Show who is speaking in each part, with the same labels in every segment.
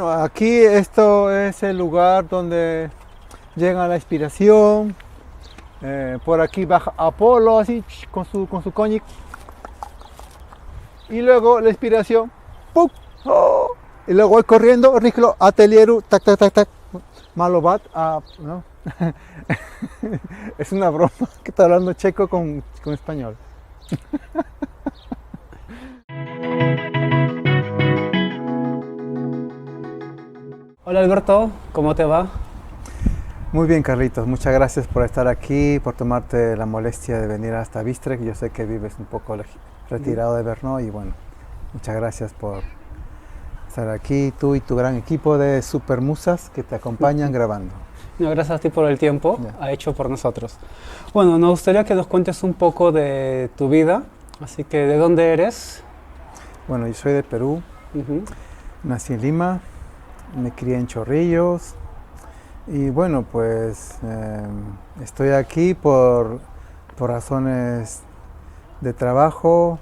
Speaker 1: Bueno, aquí esto es el lugar donde llega la inspiración. Por aquí baja Apolo así con su coñic. Y luego la inspiración. ¡Pum! ¡Oh! Y luego voy corriendo, Riclo, atelieru, tac, tac, tac, tac. Malobat, ¿no? Es una broma que está hablando checo con español.
Speaker 2: Hola Alberto, ¿cómo te va?
Speaker 1: Muy bien, Carlitos, muchas gracias por estar aquí, por tomarte la molestia de venir hasta Bistrec. Yo sé que vives un poco retirado de Brno y bueno, muchas gracias por estar aquí, tú y tu gran equipo de supermusas que te acompañan grabando.
Speaker 2: No, gracias a ti por el tiempo hecho por nosotros. Bueno, nos gustaría que nos cuentes un poco de tu vida, así que ¿de dónde eres?
Speaker 1: Bueno, yo soy de Perú, nací en Lima, me crié en Chorrillos y bueno, pues estoy aquí por razones de trabajo,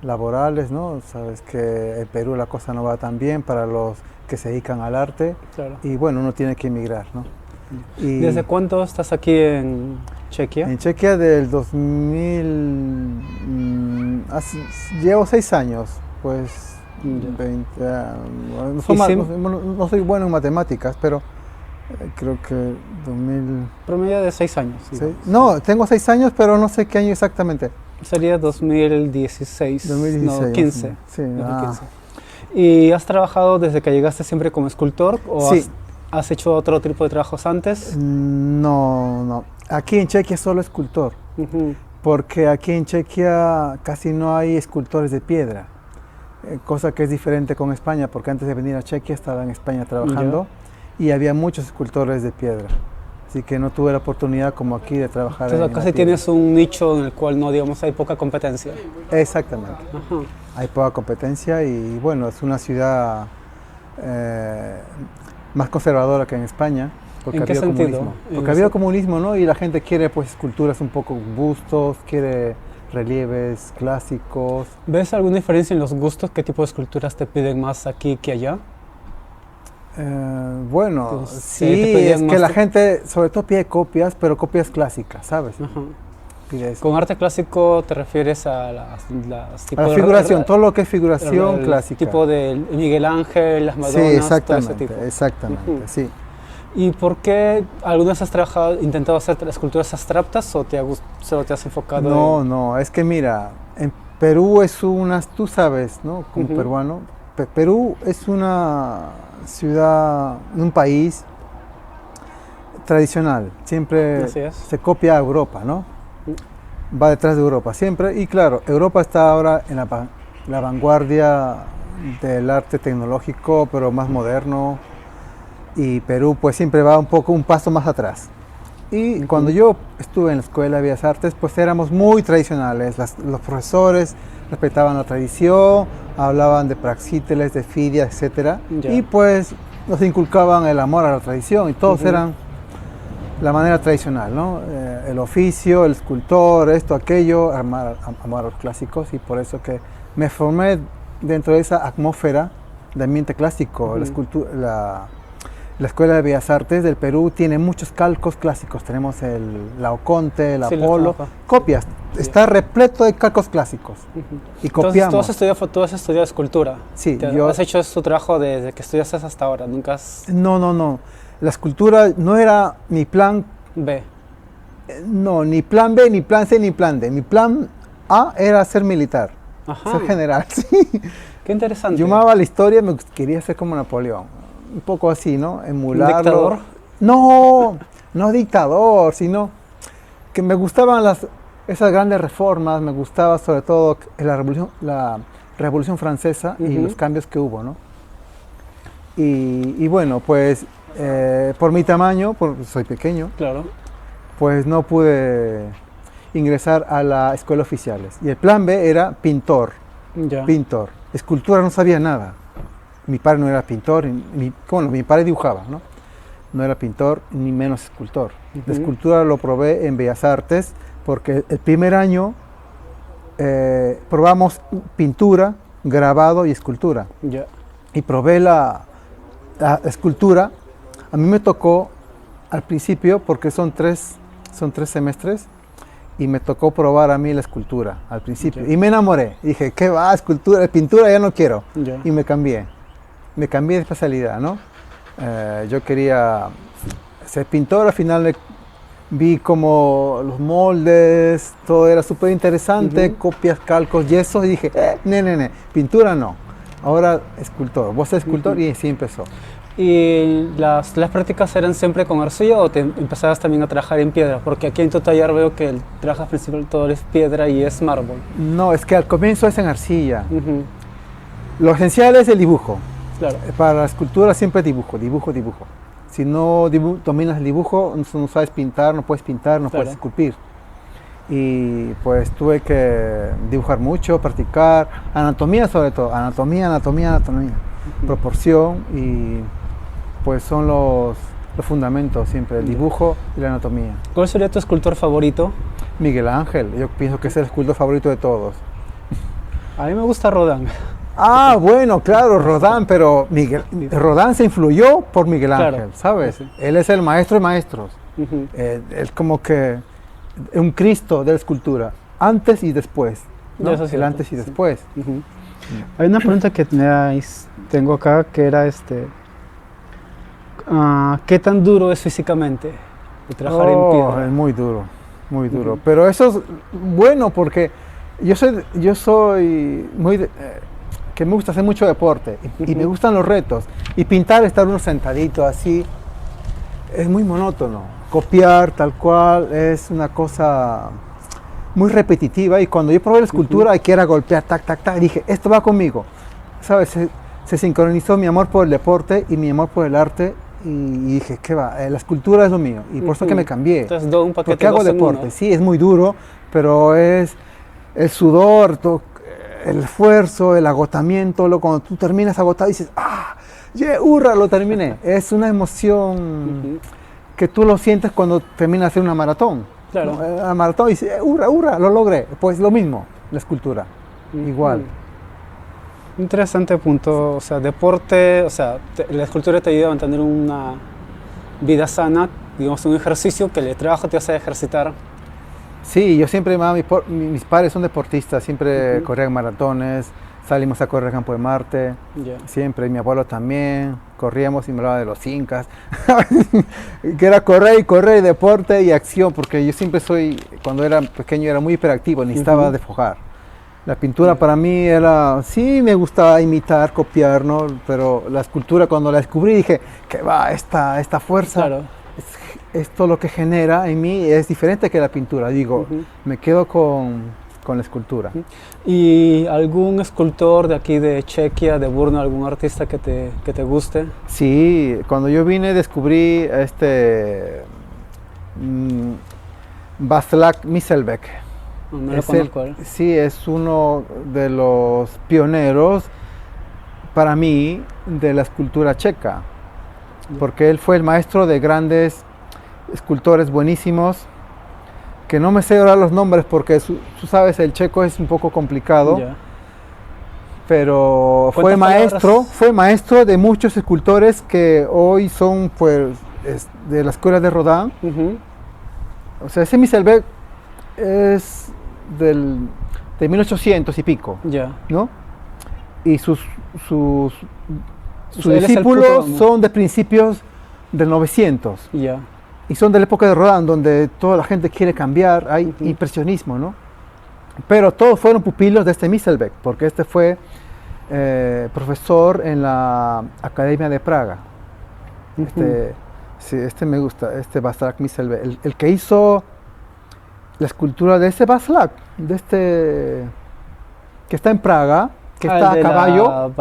Speaker 1: laborales, ¿no? Sabes que en Perú la cosa no va tan bien para los que se dedican al arte. Claro. Y bueno, uno tiene que emigrar, ¿no?
Speaker 2: Y ¿desde cuándo estás aquí en Chequia?
Speaker 1: En Chequia del 2000, llevo 6 años, pues 20, no soy bueno en matemáticas, pero creo que 2000...
Speaker 2: Promedio de 6 años.
Speaker 1: No, tengo 6 años, pero no sé qué año exactamente.
Speaker 2: Sería 2016,
Speaker 1: 2016
Speaker 2: no, 15.
Speaker 1: Sí,
Speaker 2: 2015. ¿Y has trabajado desde que llegaste siempre como escultor o
Speaker 1: sí.
Speaker 2: has hecho otro tipo de trabajos antes?
Speaker 1: No. Aquí en Chequia solo escultor, porque aquí en Chequia casi no hay escultores de piedra, cosa que es diferente con España, porque antes de venir a Chequia estaba en España trabajando y había muchos escultores de piedra. Así que no tuve la oportunidad como aquí de trabajar.
Speaker 2: Entonces casi tienes un nicho en el cual no, digamos, hay poca competencia.
Speaker 1: Exactamente. Hay poca competencia y bueno, es una ciudad más conservadora que en España. Porque
Speaker 2: ¿En qué sentido?
Speaker 1: Porque ha habido comunismo, ¿no? Y la gente quiere pues esculturas un poco bustos, quiere relieves clásicos.
Speaker 2: ¿Ves alguna diferencia en los gustos? ¿Qué tipo de esculturas te piden más aquí que allá?
Speaker 1: Bueno, sí, es que la gente sobre todo pide copias, pero copias clásicas, ¿sabes?
Speaker 2: Con arte clásico te refieres a las
Speaker 1: tipos de figuración, todo lo que es figuración clásica.
Speaker 2: Tipo de Miguel Ángel, las Madonas,
Speaker 1: sí, exactamente,
Speaker 2: todo ese tipo.
Speaker 1: Exactamente, sí.
Speaker 2: ¿Y por qué alguna vez has intentado hacer esculturas abstractas o solo te has enfocado en...?
Speaker 1: No, es que mira, en Perú es tú sabes, ¿no? Como peruano, Perú es una ciudad, un país tradicional, siempre se copia a Europa, ¿no? Va detrás de Europa, siempre, y claro, Europa está ahora en la vanguardia del arte tecnológico, pero más moderno, y Perú pues siempre va un paso más atrás. Y cuando yo estuve en la Escuela de Bellas Artes, pues éramos muy tradicionales, los profesores respetaban la tradición, hablaban de Praxíteles, de Fidia, etc. Y pues nos inculcaban el amor a la tradición y todos eran la manera tradicional, ¿no? El oficio, el escultor, esto, aquello, amar a los clásicos y por eso que me formé dentro de esa atmósfera de ambiente clásico. La Escuela de Bellas Artes del Perú tiene muchos calcos clásicos. Tenemos el Laoconte, el Apolo, copias. Está repleto de calcos clásicos. Y copiamos.
Speaker 2: Entonces, ¿tú has estudiado escultura?
Speaker 1: Sí.
Speaker 2: ¿Has hecho tu trabajo desde que estudiaste hasta ahora? ¿Nunca has...?
Speaker 1: No. La escultura no era mi plan
Speaker 2: B.
Speaker 1: No, ni plan B, ni plan C, ni plan D. Mi plan A era ser militar, ser general. Sí.
Speaker 2: Qué interesante.
Speaker 1: Yo amaba la historia, me quería ser como Napoleón. Un poco así, ¿no? Emularlo.
Speaker 2: ¿Dictador?
Speaker 1: No dictador, sino que me gustaban esas grandes reformas, me gustaba sobre todo la Revolución Francesa y los cambios que hubo, ¿no? Y bueno, pues por mi tamaño, soy pequeño,
Speaker 2: claro,
Speaker 1: pues no pude ingresar a la escuela oficiales. Y el plan B era pintor. Pintor. Escultura no sabía nada. Mi padre no era pintor, mi padre dibujaba, ¿no? No era pintor, ni menos escultor. La escultura lo probé en Bellas Artes, porque el primer año probamos pintura, grabado y escultura. Y probé la escultura, a mí me tocó al principio, porque son tres semestres, y me tocó probar a mí la escultura al principio. Y me enamoré. Dije, ¿qué va? Escultura, pintura ya no quiero. Y me cambié. Me cambié de especialidad, ¿no? Yo quería ser pintor, al final vi como los moldes, todo era súper interesante, copias, calcos, yesos, y dije, pintura no. Ahora escultor. Vos sos escultor y así empezó.
Speaker 2: ¿Y las prácticas eran siempre con arcilla o te empezabas también a trabajar en piedra? Porque aquí en tu taller veo que el trabajo principal todo es piedra y es mármol.
Speaker 1: No, es que al comienzo es en arcilla. Lo esencial es el dibujo.
Speaker 2: Claro.
Speaker 1: Para la escultura siempre dibujo. Si no dominas el dibujo, no sabes pintar, no puedes puedes esculpir. Y pues tuve que dibujar mucho, practicar, anatomía sobre todo, anatomía. Proporción y pues son los fundamentos siempre, el dibujo y la anatomía.
Speaker 2: ¿Cuál sería tu escultor favorito?
Speaker 1: Miguel Ángel, yo pienso que es el escultor favorito de todos.
Speaker 2: A mí me gusta Rodin.
Speaker 1: Ah, bueno, claro, Rodin, pero Rodin se influyó por Miguel Ángel, ¿sabes?
Speaker 2: Sí.
Speaker 1: Él es el maestro de maestros. Es como que un Cristo de la escultura, antes y después, ¿no?
Speaker 2: Eso es
Speaker 1: el antes y después.
Speaker 2: Hay una pregunta que tengo acá que era ¿qué tan duro es físicamente de trabajar en piedra?
Speaker 1: Es muy duro. Pero eso es bueno porque yo soy muy que me gusta hacer mucho deporte y me gustan los retos. Y pintar, estar uno sentadito así, es muy monótono. Copiar tal cual es una cosa muy repetitiva, y cuando yo probé la escultura, que era golpear, dije, esto va conmigo, ¿sabes? Se sincronizó mi amor por el deporte y mi amor por el arte, y dije, ¿qué va? La escultura es lo mío, y por eso que me cambié.
Speaker 2: Entonces, un paquete
Speaker 1: porque hago deporte, sí, es muy duro, pero es el sudor, el esfuerzo, el agotamiento, cuando tú terminas agotado dices, hurra, lo terminé. Es una emoción que tú lo sientes cuando terminas de hacer una maratón.
Speaker 2: Claro.
Speaker 1: ¿No? A maratón y dice, hurra, lo logré. Pues lo mismo, la escultura, igual.
Speaker 2: Interesante punto, o sea, deporte, o sea, la escultura te ayuda a mantener una vida sana, digamos, un ejercicio que el trabajo te hace ejercitar.
Speaker 1: Sí, yo siempre, mis padres son deportistas, siempre corrían maratones, salimos a correr Campo de Marte, siempre, y mi abuelo también, corríamos y me hablaba de los incas, que era correr, deporte y acción, porque yo siempre cuando era pequeño era muy hiperactivo, necesitaba desfogar. La pintura para mí era, sí me gustaba imitar, copiar, ¿no? Pero la escultura cuando la descubrí dije, que va, esta fuerza, esto lo que genera en mí es diferente que la pintura, digo, me quedo con la escultura.
Speaker 2: ¿Y algún escultor de aquí de Chequia, de Brno, algún artista que te guste?
Speaker 1: Sí, cuando yo vine descubrí a Václav Myslbek.
Speaker 2: No lo conozco.
Speaker 1: Sí, es uno de los pioneros para mí de la escultura checa, porque él fue el maestro de grandes escultores buenísimos, que no me sé ahora los nombres porque tú sabes, el checo es un poco complicado, pero fue maestro de muchos escultores que hoy son pues de la escuela de Rodin. O sea, ese Myslbek es de 1800 y pico, ¿no? Y sus discípulos son de principios del 900. Y son de la época de Rodin, donde toda la gente quiere cambiar, hay impresionismo, ¿no? Pero todos fueron pupilos de este Myslbek, porque este fue profesor en la Academia de Praga. Este me gusta, Václav Myslbek, el que hizo la escultura de ese Václav, que está en Praga, que está a caballo.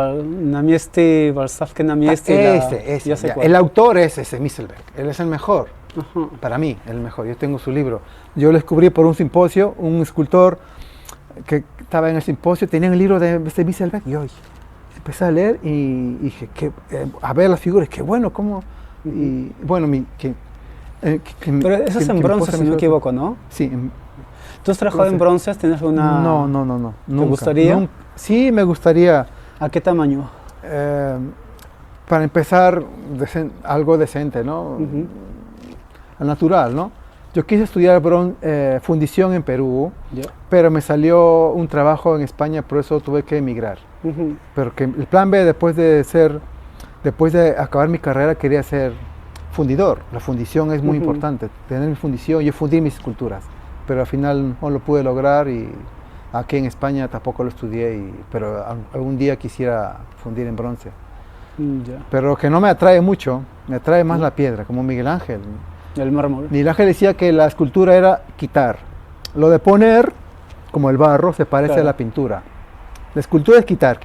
Speaker 1: El autor es ese Myslbek, él es el mejor. Para mí, el mejor. Yo tengo su libro. Yo lo descubrí por un simposio, un escultor que estaba en el simposio, tenía el libro de este Myslbek, y hoy empecé a leer y dije, a ver las figuras, qué bueno, cómo. Y bueno,
Speaker 2: pero eso es en bronce, si no me equivoco, ¿no?
Speaker 1: Sí.
Speaker 2: ¿Tú has trabajado en bronces? ¿Tienes una...?
Speaker 1: No.
Speaker 2: ¿Te gustaría?
Speaker 1: Sí, me gustaría.
Speaker 2: ¿A qué tamaño?
Speaker 1: para empezar, algo decente, ¿no? Natural, ¿no? Yo quise estudiar fundición en Perú, pero me salió un trabajo en España, por eso tuve que emigrar. Pero que el plan B, después de acabar mi carrera, quería ser fundidor. La fundición es muy importante, tener mi fundición, yo fundí mis esculturas, pero al final no lo pude lograr y aquí en España tampoco lo estudié, pero algún día quisiera fundir en bronce. Pero que no me atrae mucho, me atrae más la piedra, como Miguel Ángel.
Speaker 2: El mármol.
Speaker 1: Miguel Ángel decía que la escultura era quitar. Lo de poner, como el barro, se parece a la pintura. La escultura es quitar.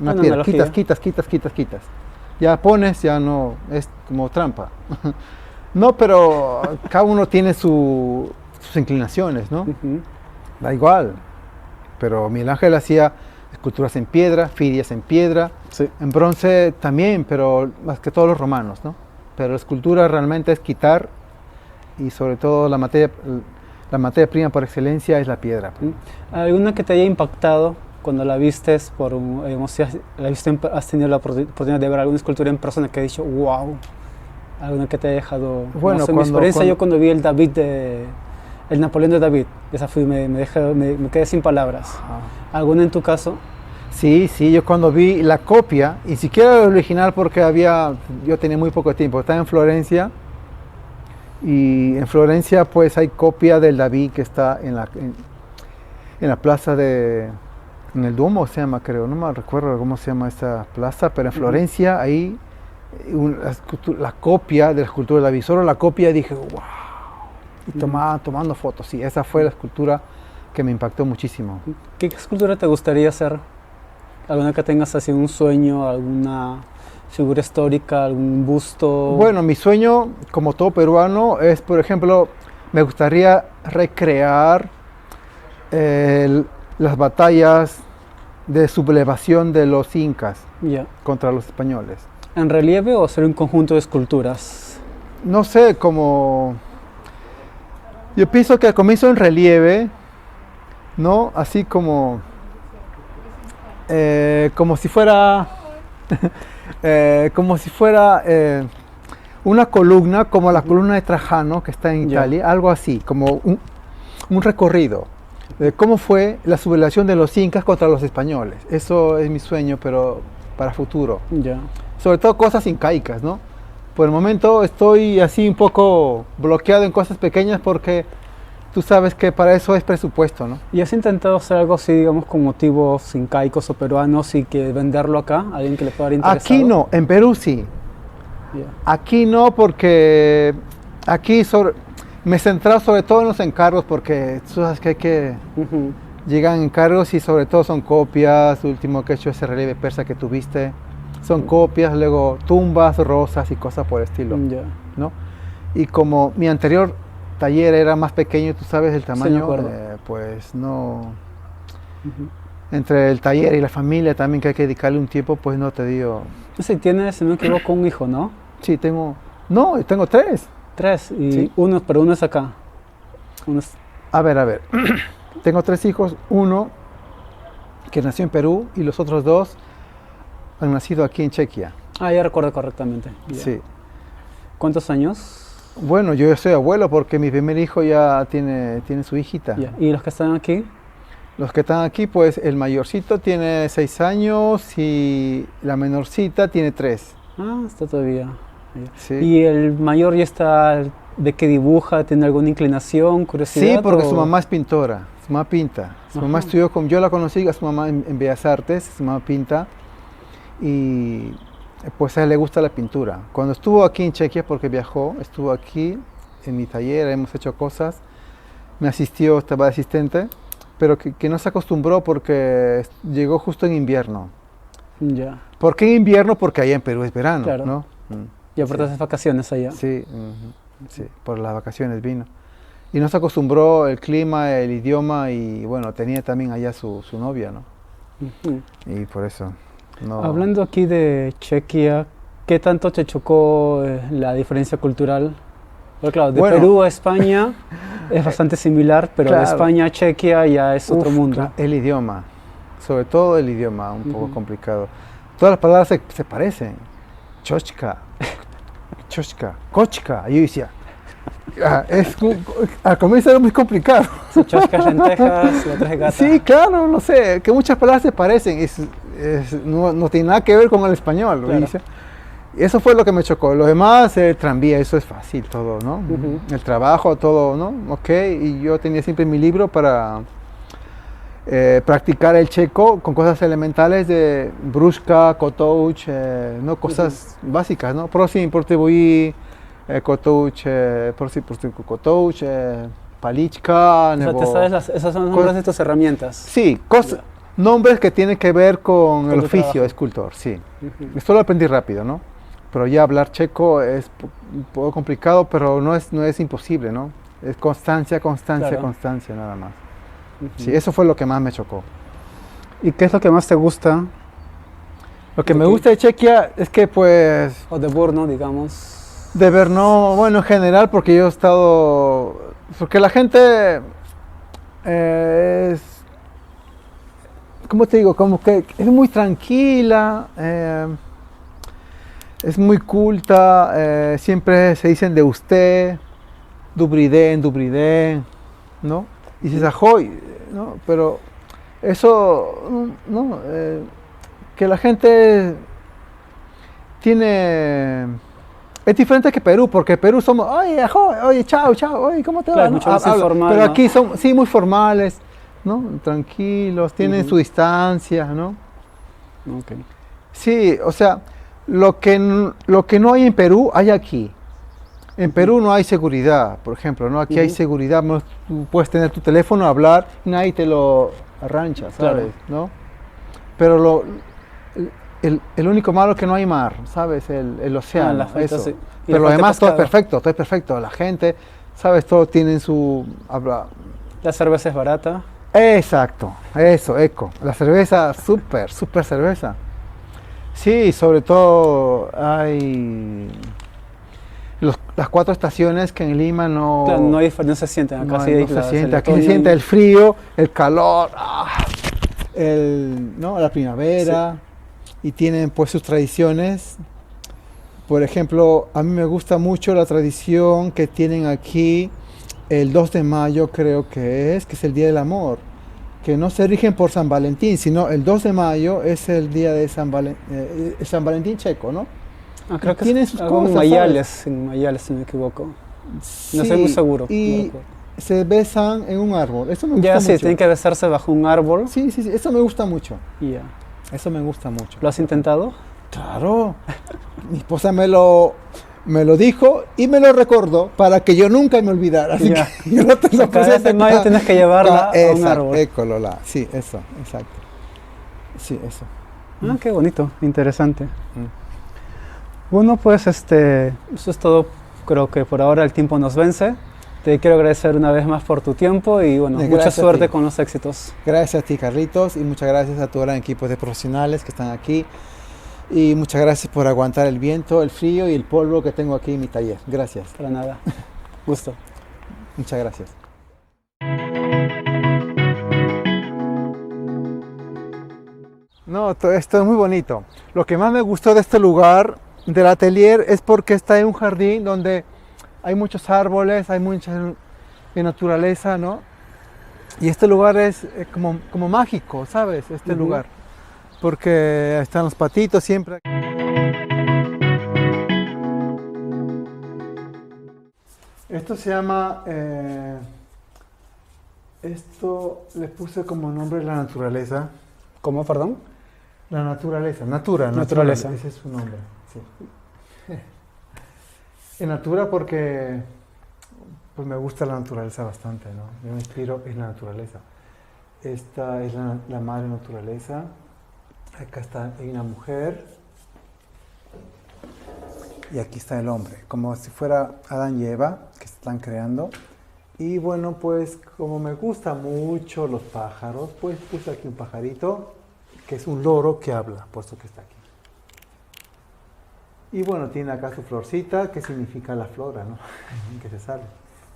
Speaker 1: Una piedra, quitas. Ya pones, ya no, es como trampa. No, pero cada uno tiene sus inclinaciones, ¿no? Da igual. Pero Miguel Ángel hacía esculturas en piedra, fidias en piedra, en bronce también, pero más que todos los romanos, ¿no? Pero la escultura realmente es quitar, y sobre todo la materia prima por excelencia es la piedra.
Speaker 2: ¿Alguna que te haya impactado cuando la vistes, has tenido la oportunidad de ver alguna escultura en persona que has dicho, wow? ¿Alguna que te haya dejado?
Speaker 1: Bueno,
Speaker 2: no sé, mi experiencia, yo cuando vi el Napoleón de David, esa me quedé sin palabras. ¿Alguna en tu caso?
Speaker 1: Sí, yo cuando vi la copia, y siquiera el original porque yo tenía muy poco tiempo, estaba en Florencia, y en Florencia pues hay copia del David que está en la plaza en el Duomo se llama, creo, no me recuerdo cómo se llama esa plaza, pero en Florencia ahí la copia de la escultura de David, solo la copia, dije wow, y tomando fotos, sí, esa fue la escultura que me impactó muchísimo.
Speaker 2: ¿Qué escultura te gustaría hacer? ¿Alguna que tengas así un sueño, alguna figura histórica, algún busto?
Speaker 1: Bueno, mi sueño, como todo peruano, es, por ejemplo, me gustaría recrear las batallas de sublevación de los incas contra los españoles.
Speaker 2: ¿En relieve o hacer un conjunto de esculturas?
Speaker 1: No sé, yo pienso que al comienzo en relieve, ¿no? Así como si fuera una columna, como la columna de Trajano que está en Italia, algo así, como un recorrido de cómo fue la sublevación de los incas contra los españoles. Eso es mi sueño, pero para futuro. Sobre todo cosas incaicas, ¿no? Por el momento estoy así un poco bloqueado en cosas pequeñas porque tú sabes que para eso es presupuesto, ¿no?
Speaker 2: ¿Y has intentado hacer algo así, digamos, con motivos incaicos o peruanos y que venderlo acá? ¿Alguien que le pueda dar interesado?
Speaker 1: Aquí no, en Perú sí. Aquí no, porque aquí me he centrado sobre todo en los encargos, porque tú sabes que llegan encargos y sobre todo son copias. Lo último que he hecho, ese relieve persa que tuviste, son copias, luego tumbas, rosas y cosas por el estilo, ¿no? Y como mi anterior taller era más pequeño, tú sabes el tamaño, pues no. Entre el taller y la familia también, que hay que dedicarle un tiempo, pues no te digo.
Speaker 2: Sí, tienes, si no me equivoco, un hijo, ¿no?
Speaker 1: Sí, tengo 3.
Speaker 2: 3, y
Speaker 1: sí.
Speaker 2: Pero uno es acá.
Speaker 1: A ver. Tengo 3 hijos, uno que nació en Perú y los otros 2 han nacido aquí en Chequia.
Speaker 2: Ya recuerdo correctamente.
Speaker 1: Sí.
Speaker 2: ¿Cuántos años?
Speaker 1: Bueno, yo soy abuelo porque mi primer hijo ya tiene su hijita.
Speaker 2: ¿Y los que están aquí?
Speaker 1: Los que están aquí, pues el mayorcito tiene 6 años y la menorcita tiene 3.
Speaker 2: Está todavía.
Speaker 1: Sí.
Speaker 2: ¿Y el mayor ya está de que dibuja? ¿Tiene alguna inclinación, curiosidad?
Speaker 1: Sí, porque su mamá es pintora, su mamá pinta. Su mamá estudió yo la conocí a su mamá en Bellas Artes, su mamá pinta. Y pues a él le gusta la pintura. Cuando estuvo aquí en Chequia, porque viajó, estuvo aquí en mi taller, hemos hecho cosas, me asistió, estaba de asistente, pero que no se acostumbró porque llegó justo en invierno. ¿Por qué en invierno? Porque allá en Perú es verano,
Speaker 2: claro,
Speaker 1: ¿no?
Speaker 2: Y aparte de vacaciones allá.
Speaker 1: Sí, sí, por las vacaciones vino. Y no se acostumbró el clima, el idioma, y bueno, tenía también allá su novia, ¿no? Y por eso. No.
Speaker 2: Hablando aquí de Chequia, ¿qué tanto te chocó la diferencia cultural? Porque claro, de Perú a España es bastante similar, pero de España a Chequia ya es otro mundo.
Speaker 1: El idioma, sobre todo el idioma, un poco complicado. Todas las palabras se parecen. chochka, kochka. Y yo decía, al comienzo era muy complicado.
Speaker 2: Chochka es lentejas, la otra es gata.
Speaker 1: Sí, claro, no sé, que muchas palabras se parecen, no tiene nada que ver con el español.
Speaker 2: Claro.
Speaker 1: Y eso fue lo que me chocó. Lo demás, el tranvía, eso es fácil todo, ¿no? El trabajo, todo, ¿no? Ok, y yo tenía siempre mi libro para practicar el checo con cosas elementales de brusca, kotouch, ¿no? Cosas básicas, ¿no? Prosim, portebui, kotouch, prosim, kotouch, palichka,
Speaker 2: O sea, te sabes esas son los nombres de tus herramientas.
Speaker 1: Sí, nombres que tienen que ver con el oficio
Speaker 2: trabajo.
Speaker 1: de escultor, sí. Esto lo aprendí rápido, ¿no? Pero ya hablar checo es un poco complicado, pero no es imposible, ¿no? Es constancia,
Speaker 2: Claro.
Speaker 1: constancia, nada más. Sí, eso fue lo que más me chocó.
Speaker 2: ¿Y qué es lo que más te gusta?
Speaker 1: Lo que me gusta de Chequia es que, pues,
Speaker 2: O de Brno, digamos.
Speaker 1: de ver, no, bueno, en general, porque yo he estado, porque la gente es, ¿cómo te digo? Como que es muy tranquila, es muy culta, siempre se dicen de usted, dubridén, ¿no? Y dices ahoy, ¿no? Pero eso, ¿no? Que la gente tiene... Es diferente que Perú, porque Perú somos, oye, ahoy, oye, chao, oye, ¿cómo te va?
Speaker 2: Claro,
Speaker 1: ¿no?
Speaker 2: mucho más informal,
Speaker 1: pero
Speaker 2: ¿no?
Speaker 1: aquí son, sí, muy formales, ¿no? Tranquilos, tienen su distancia, ¿no?
Speaker 2: Ok.
Speaker 1: Sí, o sea, lo que no hay en Perú, hay aquí. En Perú no hay seguridad, por ejemplo, ¿no? Aquí hay seguridad, tú puedes tener tu teléfono, hablar, y nadie te lo arrancha, ¿sabes?
Speaker 2: Claro.
Speaker 1: ¿No? Pero el único malo es que no hay mar, ¿sabes? El océano,
Speaker 2: la falta,
Speaker 1: eso.
Speaker 2: sí. Y
Speaker 1: Pero
Speaker 2: la
Speaker 1: lo demás
Speaker 2: falta
Speaker 1: todo es perfecto. La gente, ¿sabes? Todos tienen su...
Speaker 2: La cerveza es barata.
Speaker 1: Exacto, eso, eco. La cerveza, súper cerveza. Sí, sobre todo hay las 4 estaciones que en Lima no...
Speaker 2: Claro, no se sienten acá, sí,
Speaker 1: no se siente. Aquí se
Speaker 2: otoño
Speaker 1: siente
Speaker 2: y-
Speaker 1: el frío, el calor, ¿no? La primavera. Y tienen pues sus tradiciones. Por ejemplo, a mí me gusta mucho la tradición que tienen aquí el 2 de mayo, creo que es el Día del Amor. Que no se rigen por San Valentín, sino el 2 de mayo es el día de San Valentín checo, ¿no?
Speaker 2: creo que
Speaker 1: tienen
Speaker 2: es
Speaker 1: sus
Speaker 2: algo
Speaker 1: cosas,
Speaker 2: en Mayales, si no me equivoco. No estoy muy
Speaker 1: Sí,
Speaker 2: seguro.
Speaker 1: Y
Speaker 2: no recuerdo.
Speaker 1: se besan en un árbol. Eso me gusta
Speaker 2: Ya sí,
Speaker 1: mucho.
Speaker 2: tienen que besarse bajo un árbol.
Speaker 1: Sí, eso me gusta mucho.
Speaker 2: Y ya.
Speaker 1: Eso me gusta mucho.
Speaker 2: ¿Lo has intentado?
Speaker 1: Claro. Mi esposa me lo dijo y me lo recordó para que yo nunca me olvidara. Así
Speaker 2: Ya.
Speaker 1: que yo lo tengo
Speaker 2: Cada 2 de mayo tienes que llevarla a un árbol.
Speaker 1: Sí, eso, exacto. Sí, eso.
Speaker 2: Qué bonito, interesante. Bueno, pues eso es todo. Creo que por ahora el tiempo nos vence. Te quiero agradecer una vez más por tu tiempo y bueno,
Speaker 1: Gracias
Speaker 2: mucha
Speaker 1: a
Speaker 2: suerte
Speaker 1: ti.
Speaker 2: con los éxitos.
Speaker 1: Gracias a ti, Carlitos, y muchas gracias a todo el equipo de profesionales que están aquí. Y muchas gracias por aguantar el viento, el frío y el polvo que tengo aquí en mi taller. Gracias.
Speaker 2: Para nada. Gusto.
Speaker 1: Muchas gracias. No, esto es muy bonito. Lo que más me gustó de este lugar, del atelier, es porque está en un jardín donde hay muchos árboles, hay mucha naturaleza, ¿no? Y este lugar es como mágico, ¿sabes? Este lugar. Porque están los patitos siempre. Esto se llama... esto le puse como nombre la naturaleza.
Speaker 2: ¿Cómo, perdón?
Speaker 1: La naturaleza,
Speaker 2: Naturaleza.
Speaker 1: ese es su nombre. Sí. En natura porque pues me gusta la naturaleza bastante, ¿no? Yo me inspiro en la naturaleza. Esta es la madre naturaleza. Acá hay una mujer. Y aquí está el hombre, como si fuera Adán y Eva, que se están creando. Y bueno, pues como me gustan mucho los pájaros, pues puse aquí un pajarito, que es un loro que habla, puesto que está aquí. Y bueno, tiene acá su florcita, que significa la flora, ¿no? Que se sale.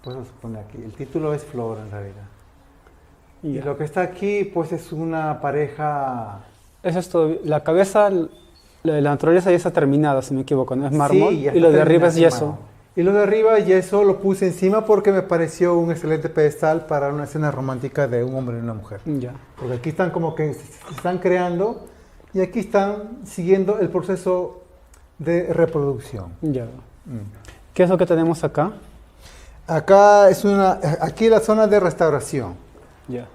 Speaker 1: Por eso se pone aquí. El título es Flora, en realidad. Y lo que está aquí, pues es una pareja...
Speaker 2: Eso es todo. La cabeza Lo de la naturaleza ya está terminada, si me equivoco, ¿no? Es mármol.
Speaker 1: Sí, ya
Speaker 2: Y lo de
Speaker 1: está
Speaker 2: arriba es
Speaker 1: terminado.
Speaker 2: yeso.
Speaker 1: Y lo de arriba, yeso, lo puse encima porque me pareció un excelente pedestal para una escena romántica de un hombre y una mujer.
Speaker 2: Ya.
Speaker 1: Porque aquí están como que se están creando y aquí están siguiendo el proceso de reproducción.
Speaker 2: Ya. ¿Qué es lo que tenemos acá?
Speaker 1: Acá aquí es la zona de restauración.
Speaker 2: Ya.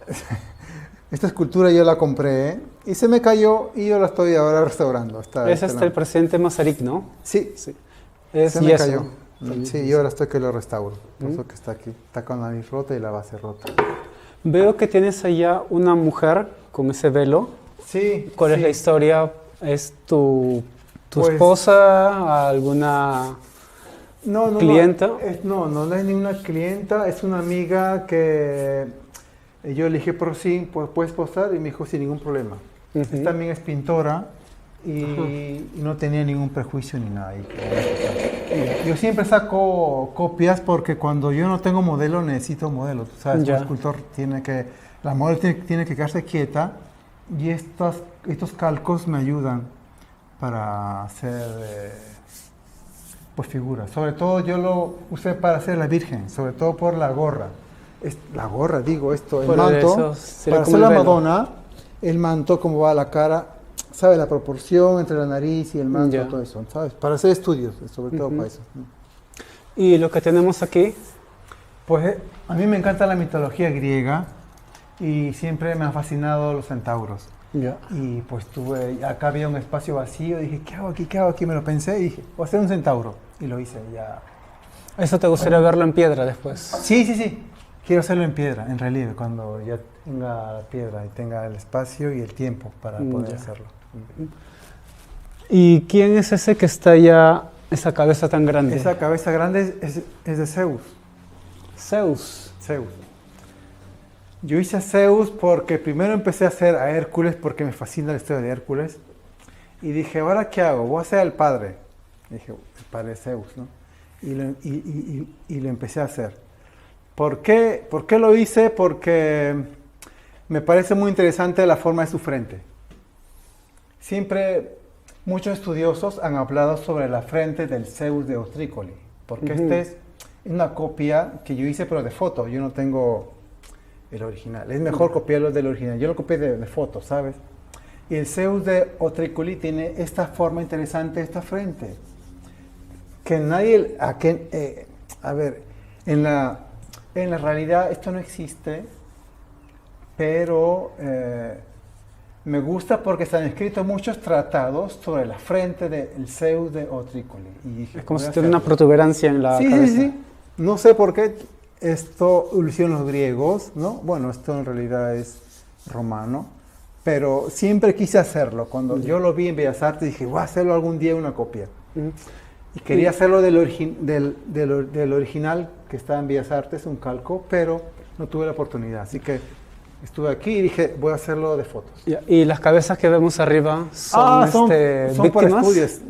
Speaker 1: Esta escultura yo la compré y se me cayó y yo la estoy ahora restaurando.
Speaker 2: Es el presidente Masaryk, ¿no?
Speaker 1: Sí,
Speaker 2: Sí. Es
Speaker 1: se me
Speaker 2: yeso.
Speaker 1: cayó. Sí, yo ahora estoy que lo restauro. Por eso que está aquí. Está con la nariz rota y la base rota.
Speaker 2: Veo que tienes allá una mujer con ese velo.
Speaker 1: Sí.
Speaker 2: ¿Cuál es
Speaker 1: sí.
Speaker 2: la historia? ¿Es tu
Speaker 1: Pues-
Speaker 2: esposa? ¿Alguna
Speaker 1: No,
Speaker 2: clienta?
Speaker 1: No es ninguna clienta, es una amiga que yo le dije, por sí, pues puedes posar, y me dijo sin ningún problema.
Speaker 2: Ujú.
Speaker 1: También es pintora y no tenía ningún prejuicio ni nada. Yo siempre saco copias porque cuando yo no tengo modelo necesito modelo. Tú sabes,
Speaker 2: Ya.
Speaker 1: un escultor la modelo tiene que quedarse quieta y estos calcos me ayudan para hacer pues figuras. Sobre todo yo lo usé para hacer la Virgen, sobre todo por la gorra. La gorra, digo esto, el
Speaker 2: Por
Speaker 1: manto.
Speaker 2: eso sería
Speaker 1: Para
Speaker 2: como
Speaker 1: hacer la
Speaker 2: el velo.
Speaker 1: Madonna, el manto, cómo va la cara, sabe la proporción entre la nariz y el manto,
Speaker 2: Ya.
Speaker 1: todo eso, ¿sabes? Para hacer estudios, sobre todo
Speaker 2: Ujú.
Speaker 1: para eso.
Speaker 2: Y lo que tenemos aquí,
Speaker 1: Pues a mí me encanta la mitología griega y siempre me han fascinado los centauros.
Speaker 2: ya.
Speaker 1: Y pues acá había un espacio vacío, dije, ¿qué hago aquí? ¿Qué hago aquí? Me lo pensé y dije, voy a hacer un centauro. Y lo hice ya.
Speaker 2: ¿Eso te gustaría verlo en piedra después?
Speaker 1: Sí. Quiero hacerlo en piedra, en relieve, cuando ya tenga la piedra y tenga el espacio y el tiempo para poder
Speaker 2: Ya.
Speaker 1: hacerlo.
Speaker 2: ¿Y quién es ese que está allá, esa cabeza tan grande?
Speaker 1: Esa cabeza grande es de Zeus.
Speaker 2: Zeus.
Speaker 1: Zeus. Yo hice a Zeus porque primero empecé a hacer a Hércules porque me fascina la historia de Hércules. Y dije, ¿ahora qué hago? Voy a hacer al padre. Dije, el padre de Zeus, ¿no? Y lo empecé a hacer. ¿Por qué lo hice? Porque me parece muy interesante la forma de su frente. Siempre muchos estudiosos han hablado sobre la frente del Zeus de Ostrícoli, porque
Speaker 2: Ujú.
Speaker 1: este es una copia que yo hice, pero de foto. Yo no tengo el original. Es mejor copiarlo del original. Yo lo copié de foto, ¿sabes? Y el Zeus de Otricoli tiene esta forma interesante, esta frente. Que nadie... A ver, en la realidad esto no existe, pero me gusta porque están escritos muchos tratados sobre la frente del Zeus de Otricoli. Y dije,
Speaker 2: Es como
Speaker 1: voy
Speaker 2: si
Speaker 1: a
Speaker 2: tuviera una
Speaker 1: hacerlo.
Speaker 2: protuberancia en la cabeza.
Speaker 1: Sí. No sé por qué esto lo hicieron los griegos, ¿no? Bueno, esto en realidad es romano, pero siempre quise hacerlo. Cuando yo lo vi en Bellas Artes dije, voy a hacerlo algún día una copia.
Speaker 2: Ujú.
Speaker 1: Y quería hacerlo del original que está en Bellas Artes, un calco, pero no tuve la oportunidad. Así que estuve aquí y dije, voy a hacerlo de fotos.
Speaker 2: Ya, ¿y las cabezas que vemos arriba son,
Speaker 1: son por
Speaker 2: víctimas?
Speaker 1: estudios.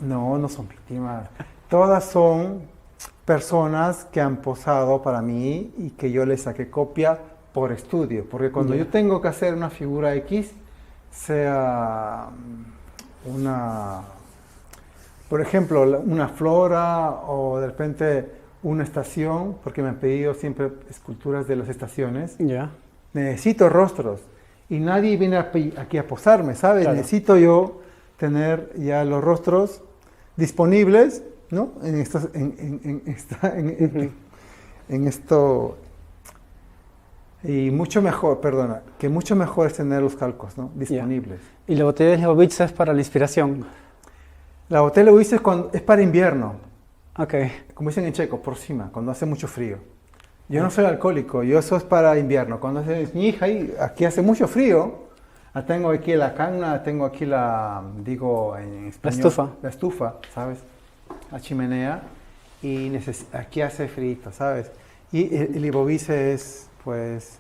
Speaker 1: No son víctimas. Todas son personas que han posado para mí y que yo les saqué copia por estudio. Porque cuando yo tengo que hacer una figura X, sea por ejemplo, una flora o de repente una estación, porque me han pedido siempre esculturas de las estaciones,
Speaker 2: Ya.
Speaker 1: necesito rostros y nadie viene aquí a posarme, ¿sabes?
Speaker 2: Claro.
Speaker 1: Necesito yo tener ya los rostros disponibles, ¿no? En esto. Y mucho mejor, que mucho mejor es tener los calcos, ¿no? Disponibles.
Speaker 2: Y la botella de Leibovitz es para la inspiración.
Speaker 1: La botella lo hice es para invierno,
Speaker 2: Ok.
Speaker 1: como dicen en checo, por cima, cuando hace mucho frío. Yo no soy alcohólico, eso es para invierno. Cuando hace mi hija, aquí hace mucho frío, tengo aquí la cana, tengo aquí digo en español, la estufa, ¿sabes? La chimenea, y aquí hace frío, ¿sabes? Y el Leibovitz es, pues,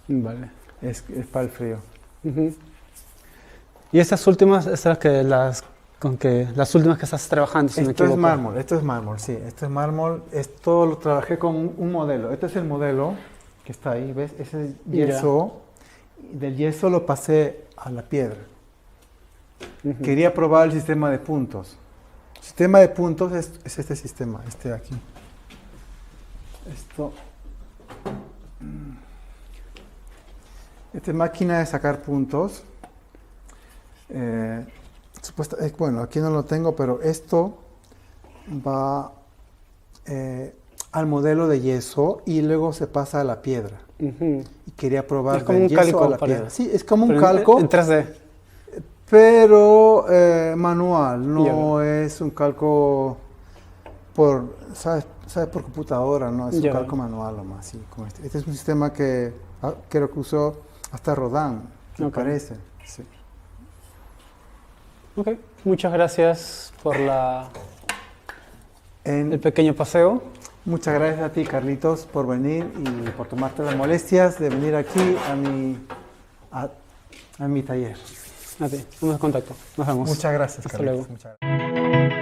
Speaker 2: Vale.
Speaker 1: es para el frío.
Speaker 2: Ujú. Y estas últimas, las últimas que estás trabajando, si no me
Speaker 1: Esto es
Speaker 2: equivoco.
Speaker 1: mármol, sí, esto es mármol. Esto lo trabajé con un modelo. Este es el modelo que está ahí, ¿ves? Ese es yeso. Del yeso lo pasé a la piedra. Quería probar el sistema de puntos. El sistema de puntos es este sistema, este de aquí. Esta máquina de sacar puntos. Bueno, aquí no lo tengo, pero esto va al modelo de yeso y luego se pasa a la piedra. Y quería probar
Speaker 2: es como
Speaker 1: del
Speaker 2: un
Speaker 1: yeso
Speaker 2: calco,
Speaker 1: a la piedra.
Speaker 2: parece.
Speaker 1: Sí, es como un
Speaker 2: Pero
Speaker 1: calco.
Speaker 2: En 3D.
Speaker 1: Pero manual, no es un calco ¿sabes? Por computadora, no es un calco manual o más. Sí, como este. Este es un sistema que creo que usó hasta Rodin, me parece. Sí.
Speaker 2: Ok, muchas gracias por el pequeño paseo.
Speaker 1: Muchas gracias a ti, Carlitos, por venir y por tomarte las molestias de venir aquí a mi taller.
Speaker 2: A ti, estamos en contacto. Nos vemos.
Speaker 1: Muchas gracias,
Speaker 2: Hasta
Speaker 1: Carlitos.
Speaker 2: luego.
Speaker 1: Muchas gracias.